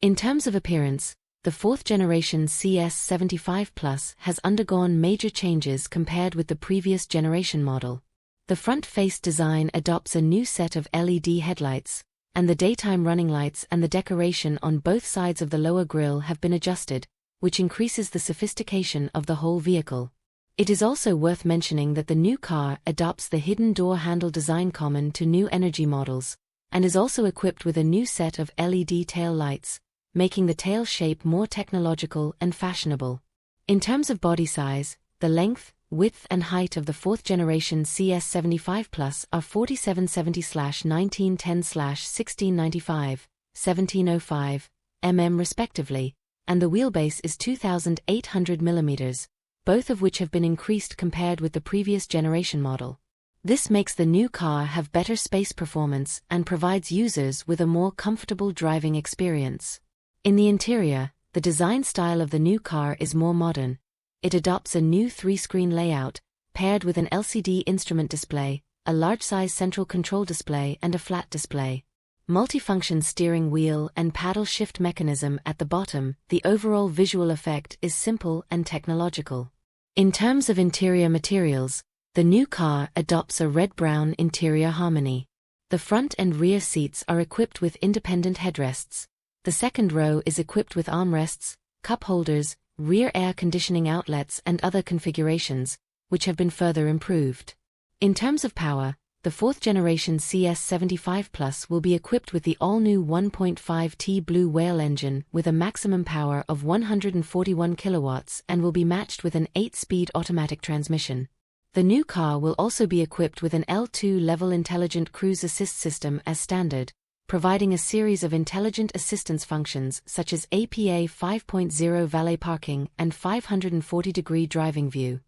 In terms of appearance, the fourth-generation CS75 PLUS has undergone major changes compared with the previous generation model. The front-face design adopts a new set of LED headlights, and the daytime running lights and the decoration on both sides of the lower grille have been adjusted, which increases the sophistication of the whole vehicle. It is also worth mentioning that the new car adopts the hidden door handle design common to new energy models, and is also equipped with a new set of LED tail lights, making the tail shape more technological and fashionable. In terms of body size, the length, width and height of the fourth-generation CS75 PLUS are 4770/1910/1695, 1705 mm respectively, and the wheelbase is 2,800 mm, both of which have been increased compared with the previous generation model. This makes the new car have better space performance and provides users with a more comfortable driving experience. In the interior, the design style of the new car is more modern. It adopts a new 3-screen layout, paired with an LCD instrument display, a large-size central control display and a flat display. Multifunction steering wheel and paddle shift mechanism at the bottom. The overall visual effect is simple and technological. In terms of interior materials, the new car adopts a red-brown interior harmony. The front and rear seats are equipped with independent headrests. The second row is equipped with armrests, cup holders, rear air conditioning outlets and other configurations, which have been further improved. In terms of power, the fourth-generation CS75 PLUS will be equipped with the all-new 1.5T Blue Whale engine with a maximum power of 141 kilowatts and will be matched with an 8-speed automatic transmission. The new car will also be equipped with an L2-level intelligent cruise assist system as standard, providing a series of intelligent assistance functions such as APA 5.0 valet parking and 540-degree driving view.